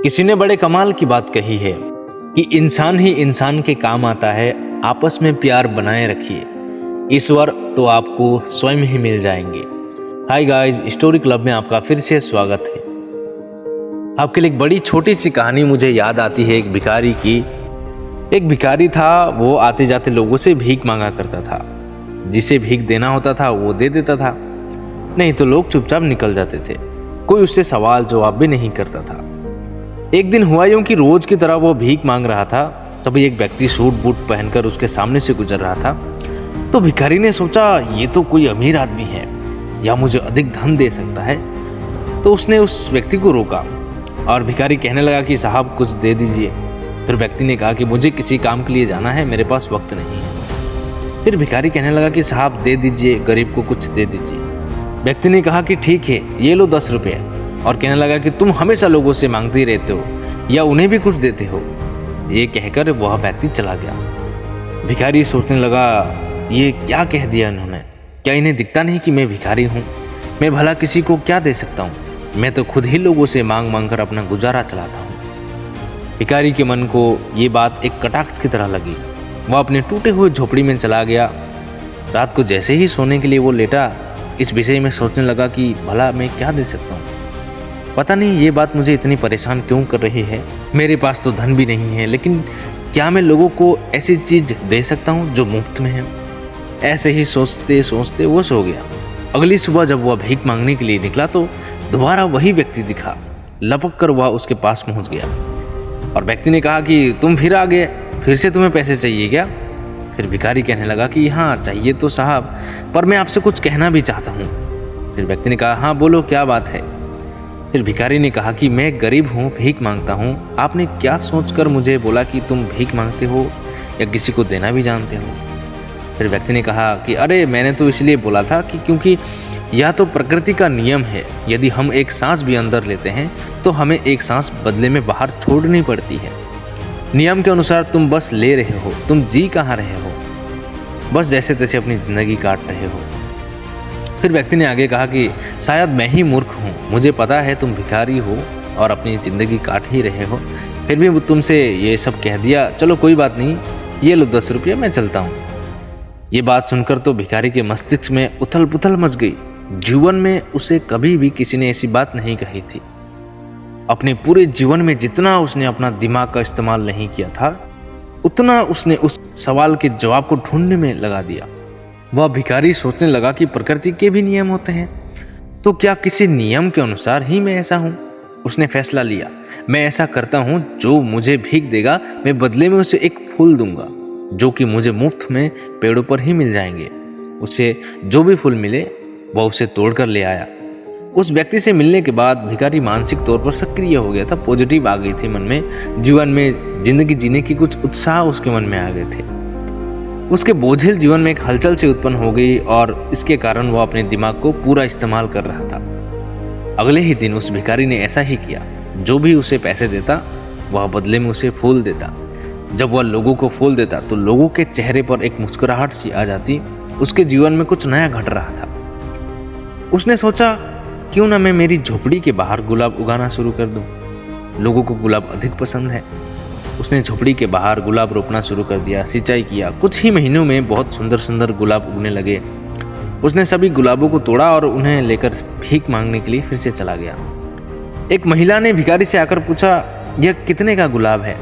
किसी ने बड़े कमाल की बात कही है कि इंसान ही इंसान के काम आता है, आपस में प्यार बनाए रखिए, ईश्वर तो आपको स्वयं ही मिल जाएंगे। हाय गाइस, स्टोरी क्लब में आपका फिर से स्वागत है। आपके लिए एक बड़ी छोटी सी कहानी मुझे याद आती है एक भिखारी की। एक भिखारी था, वो आते जाते लोगों से भीख मांगा करता था। जिसे भीख देना होता था वो दे देता था, नहीं तो लोग चुपचाप निकल जाते थे। कोई उससे सवाल जवाब भी नहीं करता था। एक दिन हुआ यूं कि रोज की तरह वो भीख मांग रहा था। तभी एक व्यक्ति सूट बूट पहनकर उसके सामने से गुजर रहा था। तो भिखारी ने सोचा, ये तो कोई अमीर आदमी है या मुझे अधिक धन दे सकता है। तो उसने उस व्यक्ति को रोका और भिखारी कहने लगा कि साहब कुछ दे दीजिए। फिर व्यक्ति ने कहा कि मुझे किसी काम के लिए जाना है, मेरे पास वक्त नहीं है। फिर भिखारी कहने लगा कि साहब दे दीजिए, गरीब को कुछ दे दीजिए। व्यक्ति ने कहा कि ठीक है, ये लो 10 रुपये, और कहने लगा कि तुम हमेशा लोगों से मांगते ही रहते हो या उन्हें भी कुछ देते हो। ये कहकर वह व्यक्ति चला गया। भिखारी सोचने लगा, ये क्या कह दिया इन्होंने? क्या इन्हें दिखता नहीं कि मैं भिखारी हूँ? मैं भला किसी को क्या दे सकता हूँ? मैं तो खुद ही लोगों से मांग मांग कर अपना गुजारा चलाता हूँ। भिखारी के मन को ये बात एक कटाक्ष की तरह लगी। वह अपने टूटे हुए झोपड़ी में चला गया। रात को जैसे ही सोने के लिए वो लेटा, इस विषय में सोचने लगा कि भला मैं क्या दे सकता हूँ। पता नहीं ये बात मुझे इतनी परेशान क्यों कर रही है। मेरे पास तो धन भी नहीं है, लेकिन क्या मैं लोगों को ऐसी चीज दे सकता हूँ जो मुफ्त में है? ऐसे ही सोचते सोचते वो सो गया। अगली सुबह जब वह भीख मांगने के लिए निकला तो दोबारा वही व्यक्ति दिखा। लपक कर वह उसके पास पहुंच गया और व्यक्ति ने कहा कि तुम फिर आ गए, फिर से तुम्हें पैसे चाहिए क्या? फिर भिखारी कहने लगा कि हाँ चाहिए तो साहब, पर मैं आपसे कुछ कहना भी चाहता हूँ। फिर व्यक्ति ने कहा, हाँ बोलो, क्या बात है? फिर भिखारी ने कहा कि मैं गरीब हूँ, भीख मांगता हूँ। आपने क्या सोचकर मुझे बोला कि तुम भीख मांगते हो या किसी को देना भी जानते हो? फिर व्यक्ति ने कहा कि अरे मैंने तो इसलिए बोला था कि क्योंकि यह तो प्रकृति का नियम है। यदि हम एक सांस भी अंदर लेते हैं तो हमें एक सांस बदले में बाहर छोड़नी पड़ती है। नियम के अनुसार तुम बस ले रहे हो, तुम जी कहाँ रहे हो? बस जैसे तैसे अपनी ज़िंदगी काट रहे हो। फिर व्यक्ति ने आगे कहा कि शायद मैं ही मूर्ख हूँ, मुझे पता है तुम भिखारी हो और अपनी ज़िंदगी काट ही रहे हो, फिर भी तुमसे ये सब कह दिया। चलो कोई बात नहीं, ये लो 10 रुपये, मैं चलता हूँ। ये बात सुनकर तो भिखारी के मस्तिष्क में उथल पुथल मच गई। जीवन में उसे कभी भी किसी ने ऐसी बात नहीं कही थी। अपने पूरे जीवन में जितना उसने अपना दिमाग का इस्तेमाल नहीं किया था, उतना उसने उस सवाल के जवाब को ढूंढने में लगा दिया। वह भिखारी सोचने लगा कि प्रकृति के भी नियम होते हैं, तो क्या किसी नियम के अनुसार ही मैं ऐसा हूँ? उसने फैसला लिया, मैं ऐसा करता हूँ, जो मुझे भीख देगा मैं बदले में उसे एक फूल दूंगा, जो कि मुझे मुफ्त में पेड़ों पर ही मिल जाएंगे। उसे जो भी फूल मिले वह उसे तोड़ कर ले आया। उस व्यक्ति से मिलने के बाद भिखारी मानसिक तौर पर सक्रिय हो गया था। पॉजिटिव आ गई थी मन में, जीवन में जिंदगी जीने की कुछ उत्साह उसके मन में आ गए थे। उसके बोझिल जीवन में एक हलचल से उत्पन्न हो गई और इसके कारण वह अपने दिमाग को पूरा इस्तेमाल कर रहा था। अगले ही दिन उस भिखारी ने ऐसा ही किया। जो भी उसे पैसे देता वह बदले में उसे फूल देता। जब वह लोगों को फूल देता तो लोगों के चेहरे पर एक मुस्कुराहट सी आ जाती। उसके जीवन में कुछ नया घट रहा था। उसने सोचा, क्यों ना मैं मेरी झोपड़ी के बाहर गुलाब उगाना शुरू कर दूं। लोगों को गुलाब अधिक पसंद है। उसने झोपड़ी के बाहर गुलाब रोपना शुरू कर दिया, सिंचाई किया। कुछ ही महीनों में बहुत सुंदर सुंदर गुलाब उगने लगे। उसने सभी गुलाबों को तोड़ा और उन्हें लेकर भीख मांगने के लिए फिर से चला गया। एक महिला ने भिखारी से आकर पूछा, यह कितने का गुलाब है?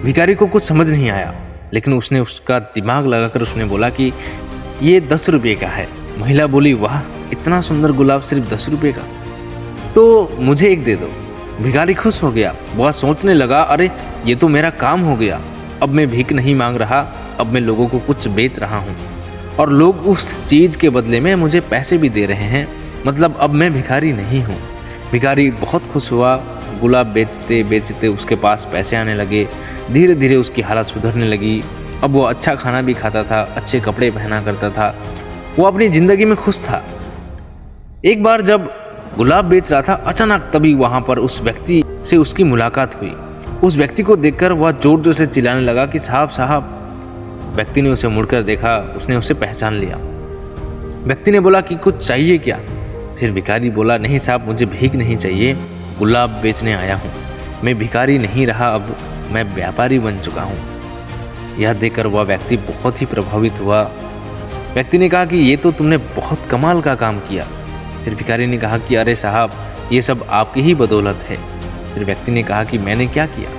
भिखारी को कुछ समझ नहीं आया, लेकिन उसने उसका दिमाग लगाकर उसने बोला कि ये 10 रुपये का है। महिला बोली, वाह, इतना सुंदर गुलाब सिर्फ 10 रुपये का, तो मुझे एक दे दो। भिखारी खुश हो गया। वह सोचने लगा, अरे ये तो मेरा काम हो गया। अब मैं भीख नहीं मांग रहा, अब मैं लोगों को कुछ बेच रहा हूँ और लोग उस चीज़ के बदले में मुझे पैसे भी दे रहे हैं। मतलब अब मैं भिखारी नहीं हूँ। भिखारी बहुत खुश हुआ। गुलाब बेचते बेचते उसके पास पैसे आने लगे। धीरे धीरे उसकी हालत सुधरने लगी। अब वो अच्छा खाना भी खाता था, अच्छे कपड़े पहना करता था। वो अपनी ज़िंदगी में खुश था। एक बार जब गुलाब बेच रहा था, अचानक तभी वहां पर उस व्यक्ति से उसकी मुलाकात हुई। उस व्यक्ति को देखकर वह जोर जोर से चिल्लाने लगा कि साहब साहब। व्यक्ति ने उसे मुड़कर देखा, उसने उसे पहचान लिया। व्यक्ति ने बोला कि कुछ चाहिए क्या? फिर भिखारी बोला, नहीं साहब, मुझे भीख नहीं चाहिए, गुलाब बेचने आया हूँ। मैं भिखारी नहीं रहा, अब मैं व्यापारी बन चुका हूँ। यह देखकर वह व्यक्ति बहुत ही प्रभावित हुआ। व्यक्ति ने कहा कि ये तो तुमने बहुत कमाल का काम किया। फिर भिखारी ने कहा कि अरे साहब, ये सब आपकी ही बदौलत है। फिर व्यक्ति ने कहा कि मैंने क्या किया?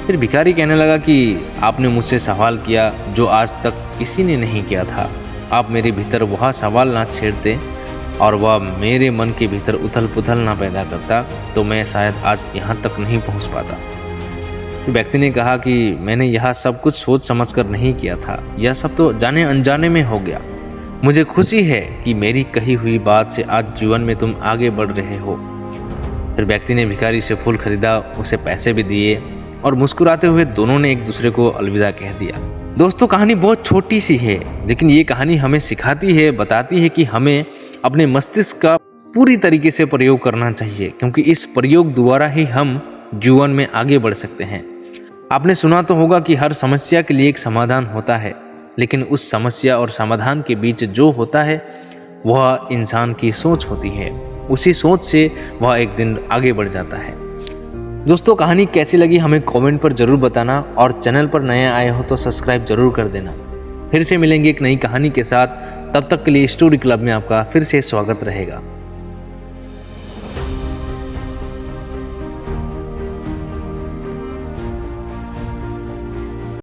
फिर भिखारी कहने लगा कि आपने मुझसे सवाल किया जो आज तक किसी ने नहीं किया था। आप मेरे भीतर वह सवाल ना छेड़ते और वह मेरे मन के भीतर उथल पुथल ना पैदा करता तो मैं शायद आज यहाँ तक नहीं पहुँच पाता। फिर व्यक्ति ने कहा कि मैंने यह सब कुछ सोच समझ कर नहीं किया था, यह सब तो जाने अनजाने में हो गया। मुझे खुशी है कि मेरी कही हुई बात से आज जीवन में तुम आगे बढ़ रहे हो। फिर व्यक्ति ने भिखारी से फूल खरीदा, उसे पैसे भी दिए और मुस्कुराते हुए दोनों ने एक दूसरे को अलविदा कह दिया। दोस्तों, कहानी बहुत छोटी सी है, लेकिन ये कहानी हमें सिखाती है, बताती है कि हमें अपने मस्तिष्क का पूरी तरीके से प्रयोग करना चाहिए, क्योंकि इस प्रयोग द्वारा ही हम जीवन में आगे बढ़ सकते हैं। आपने सुना तो होगा कि हर समस्या के लिए एक समाधान होता है, लेकिन उस समस्या और समाधान के बीच जो होता है वह इंसान की सोच होती है। उसी सोच से वह एक दिन आगे बढ़ जाता है। दोस्तों, कहानी कैसी लगी हमें कमेंट पर ज़रूर बताना और चैनल पर नए आए हो तो सब्सक्राइब जरूर कर देना। फिर से मिलेंगे एक नई कहानी के साथ, तब तक के लिए स्टोरी क्लब में आपका फिर से स्वागत रहेगा।